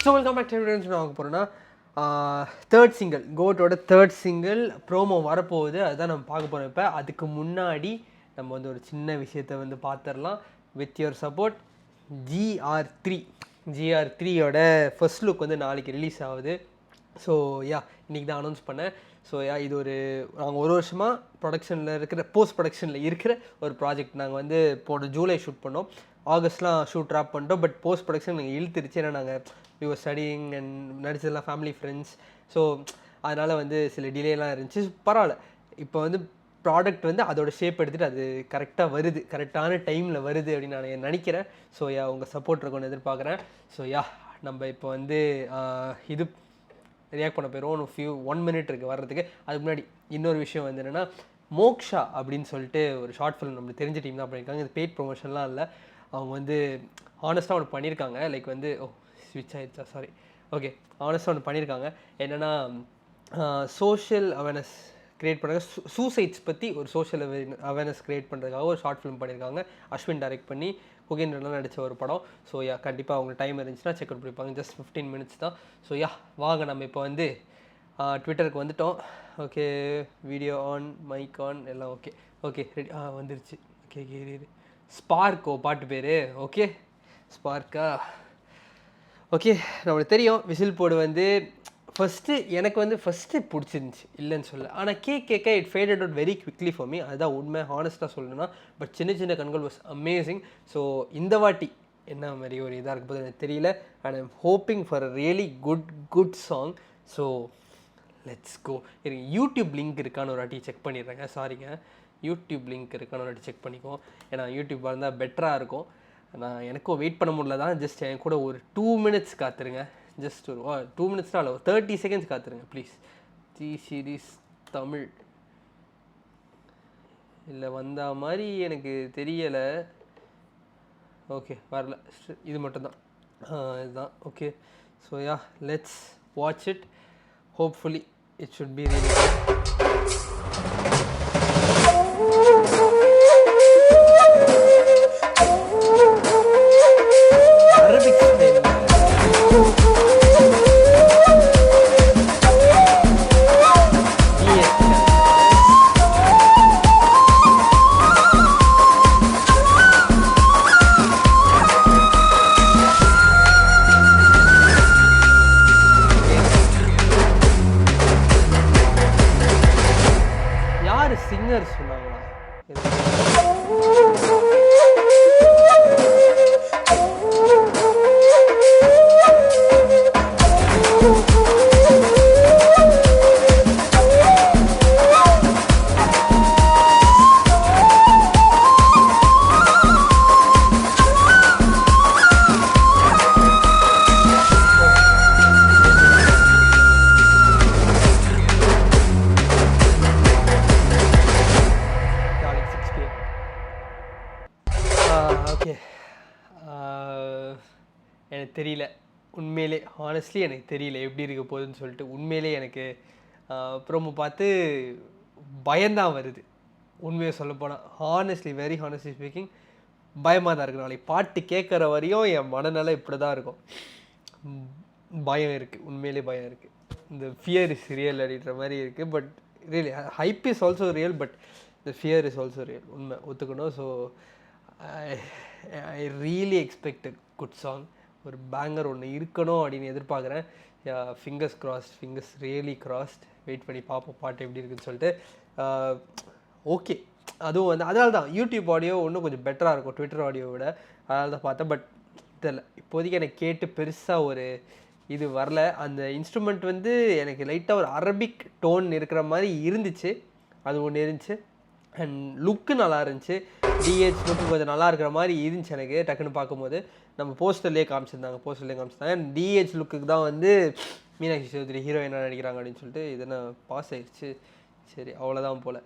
So welcome back to நான் வாங்க போகிறேன்னா தேர்ட் சிங்கிள் கோட்டோட தேர்ட் சிங்கிள் ப்ரோமோ வரப்போகுது. அதுதான் நம்ம பார்க்க போகிறோம். இப்போ அதுக்கு முன்னாடி நம்ம வந்து ஒரு சின்ன விஷயத்தை வந்து பார்த்துடலாம். வித் யுவர் சப்போர்ட் GR3யோட ஃபர்ஸ்ட் லுக் வந்து நாளைக்கு ரிலீஸ் ஆகுது. ஸோ இன்றைக்கி தான் அனௌன்ஸ் பண்ணேன். ஸோ இது நாங்கள் ஒரு வருஷமாக போஸ்ட் ப்ரொடக்ஷனில் இருக்கிற ஒரு ப்ராஜெக்ட். நாங்கள் வந்து போன ஜூலை ஷூட் பண்ணோம், ஆகஸ்ட்லாம் ஷூட் ட்ராப் பண்ணிட்டோம். பட் போஸ்ட் ப்ரொடக்ஷன் நாங்கள் இழுத்துருச்சு. ஏன்னா நாங்கள் யூஆர் ஸ்டடிங் அண்ட் நடிச்சதெல்லாம் ஃபேமிலி ஃப்ரெண்ட்ஸ். ஸோ அதனால் வந்து சில டிலேலாம் இருந்துச்சு. பரவாயில்ல, இப்போ வந்து ப்ராடக்ட் வந்து அதோட ஷேப் எடுத்துகிட்டு அது கரெக்டாக வருது, கரெக்டான டைமில் வருது அப்படின்னு நான் நினைக்கிறேன். ஸோ உங்கள் சப்போர்ட் இருக்கும்னு எதிர்பார்க்குறேன். ஸோ நம்ம இப்போ வந்து இது ரியாக்ட் பண்ண போயிடுவோம். 1 minute இருக்குது வர்றதுக்கு. அதுக்கு முன்னாடி இன்னொரு விஷயம் வந்து என்னென்னா, மோக்ஷா அப்படின்னு சொல்லிட்டு ஒரு ஷார்ட் ஃபிலிம் நம்மளுக்கு தெரிஞ்ச டீம் தான் பண்ணியிருக்காங்க. இது பெய்ட் ப்ரொமோஷன்லாம் இல்லை. அவங்க வந்து ஹானஸ்ட்டாக ஒன்று பண்ணியிருக்காங்க. லைக் வந்து ஸ்விட்ச் ஆகிடுச்சா, சாரி, ஓகே, ஹானஸ்ட்டாக ஒன்று பண்ணியிருக்காங்க. என்னென்னா சோஷியல் அவேர்னஸ் க்ரியேட் பண்ணுறாங்க. சூசைட்ஸ் பற்றி ஒரு சோஷியல் அவேர்னஸ் க்ரியேட் பண்ணுறதுக்காக ஒரு ஷார்ட் ஃபிலிம் பண்ணியிருக்காங்க. அஸ்வின் டைரக்ட் பண்ணி குகேந்திரலாம் நடித்த ஒரு படம். ஸோ கண்டிப்பாக அவங்க டைம் இருந்துச்சுன்னா செக் அவுட் பண்ணிப்பாங்க. ஜஸ்ட் 15 minutes தான். ஸோ வாங்க நம்ம இப்போ வந்து ட்விட்டருக்கு வந்துட்டோம். Okay, video on, mic on, எல்லாம் ஓகே ரெடி வந்துருச்சு. ஓகே ஸ்பார்க்கோ பாட்டு பேர். ஓகே ஸ்பார்க்கா, ஓகே. நம்மளுக்கு தெரியும் விசில் போடு வந்து எனக்கு வந்து ஃபஸ்ட்டு பிடிச்சிருந்துச்சி, இல்லைன்னு சொல்ல. ஆனால் கேட்க it faded out very quickly for me. அதுதான் உண்மை, ஹானஸ்ட்டாக சொல்லணும்னா. பட் சின்ன கண்கள் வாஸ் அமேசிங். ஸோ இந்த வாட்டி என்ன மாதிரி ஒரு இதாக இருக்க போது எனக்கு தெரியல. And I'm hoping for a really good song. So let's go. எனக்கு யூடியூப் லிங்க் இருக்கான்னு ஒரு வாட்டி செக் பண்ணிடுறேங்க. சாரிங்க, யூடியூப் லிங்க் இருக்கான்னு ஒரு வாட்டி செக் பண்ணிக்குவோம். ஏன்னா யூடியூப் இருந்தால் பெட்டராக இருக்கும். நான் எனக்கும் வெயிட் பண்ண முடியல தான். ஜஸ்ட் என் கூட ஒரு 2 minutes காத்துருங்க. ஜஸ்ட் ஒரு 2 minutesனால் இல்லை, ஒரு 30 seconds காத்துருங்க ப்ளீஸ். சீரீஸ் தமிழ் இல்லை வந்த மாதிரி எனக்கு தெரியலை. ஓகே, வரல, இது மட்டும்தான், இதுதான். Okay, so let's watch it. Hopefully it should be really Arabic style. யார் சிங்கர் சொன்னாங்களா? ஓகே, எனக்கு தெரியல உண்மையிலே, ஹானஸ்ட்லி எனக்கு தெரியல எப்படி இருக்க போகுதுன்னு சொல்லிட்டு. உண்மையிலே எனக்கு ப்ரோமோ பார்த்து பயம்தான் வருது. உண்மையை சொல்லப்போனால் வெரி ஹானஸ்ட்லி ஸ்பீக்கிங் பயமாக தான் இருக்குது. நாளைக்கு பாட்டு கேட்குற வரையும் என் மனநிலை இப்படி தான் இருக்கும். பயம் இருக்குது, உண்மையிலே பயம் இருக்குது. இந்த ஃபியர் இஸ் ரியல் அப்படின்ற மாதிரி இருக்குது. But really hype is also real, but the fear is also real. உண்மை ஒத்துக்கணும். So I really expect good song. ஒரு பேங்கர் ஒன்று இருக்கணும் அப்படின்னு எதிர்பார்க்குறேன். Fingers crossed, fingers really crossed. Wait பண்ணி பார்ப்போம் பாட்டு எப்படி இருக்குன்னு சொல்லிட்டு. ஓகே, அதுவும் வந்து அதனால தான் யூடியூப் ஆடியோ இன்னும் கொஞ்சம் பெட்டராக இருக்கும் ட்விட்டர் ஆடியோ விட. அதனால தான் பார்த்தேன். பட் தெரியல, இப்போதைக்கு எனக்கு கேட்டு பெருசாக ஒரு இது வரல. அந்த இன்ஸ்ட்ருமெண்ட் வந்து எனக்கு லைட்டாக ஒரு அரபிக் டோன் இருக்கிற மாதிரி இருந்துச்சு. அது ஒன்று இருந்துச்சு. அண்ட் லுக்கு நல்லா இருந்துச்சு. டிஹெச் லுக்கு கொஞ்சம் நல்லா இருக்கிற மாதிரி இருந்துச்சு எனக்கு டக்குன்னு பார்க்கும்போது. நம்ம போஸ்டர்லேயே காமிச்சிருந்தாங்க. அண்ட் டிஹெச் லுக்குக்கு தான் வந்து மீனாட்சி சௌத்ரி ஹீரோயினாக நடிக்கிறாங்க அப்படின்னு சொல்லிட்டு இதுனா பாஸ் ஆயிடுச்சு. சரி, அவ்வளோதான் போல்.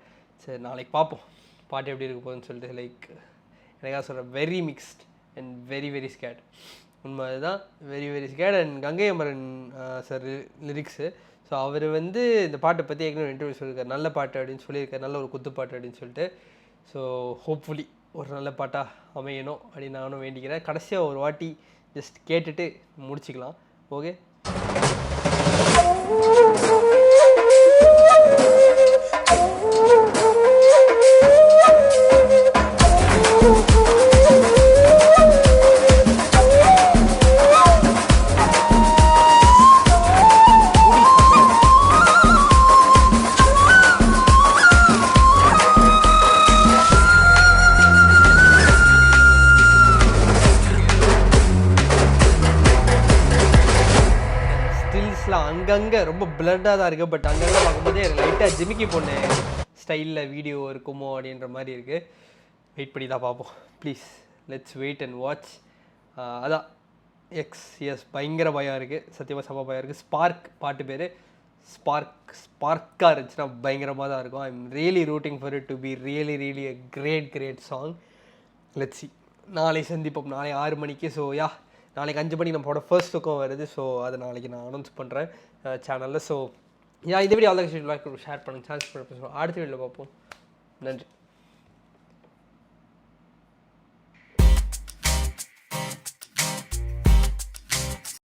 சரி, நாளைக்கு பார்ப்போம் பாட்டு எப்படி இருக்க போகுதுன்னு சொல்லிட்டு. லைக் எனக்காக சொல்கிறேன், very mixed and very scared. உண்மை அதுதான், very scared. And Gangai Amaran sir lyrics. So அவர் வந்து இந்த பாட்டை பற்றி ஏற்கனவே இன்டர்வியூ சொல்லியிருக்காரு, நல்ல பாட்டு அப்படின்னு சொல்லியிருக்காரு, நல்ல ஒரு குத்துப்பாட்டு அப்படின்னு சொல்லிட்டு. ஸோ ஹோப்ஃபுல்லி ஒரு நல்ல பாட்டாக அமையணும் அப்படின்னு நானும் வேண்டிக்கிறேன். கடைசியாக ஒரு வாட்டி ஜஸ்ட் கேட்டுட்டு முடிச்சிக்கலாம். ஓகே அங்கங்கே ரொம்ப பிளட்டாக தான் இருக்குது. பட் அங்கங்கே பார்க்கும்போதே லைட்டாக ஜிமிக்கி பொண்ணு ஸ்டைலில் வீடியோ இருக்குமோ அப்படின்ற மாதிரி இருக்குது. வெயிட் பண்ணி தான் பார்ப்போம். Please let's wait and watch. அதான் எஸ் பயங்கர பயம் இருக்குது. சத்தியமாக செம்ம பயம் இருக்குது. ஸ்பார்க் பாட்டு பேர். ஸ்பார்க்காக இருந்துச்சுன்னா பயங்கரமாக தான் இருக்கும். I am really rooting for it to be really a great song. Let's see. நாளை சந்திப்போம். நாளை 6 மணிக்கு. ஸோ யா நாளைக்கு 5 மணிக்கு நம்மளோட ஃபர்ஸ்ட் லுக்கும் வருது. ஸோ அதை நாளைக்கு நான் அனௌன்ஸ் பண்ணுறேன் சேனலில். ஸோ யா இந்த வீடியோ ஷேர் பண்ணுங்கள். சான்ஸ் பண்ண அடுத்த வீடியோவில் பார்ப்போம். நன்றி.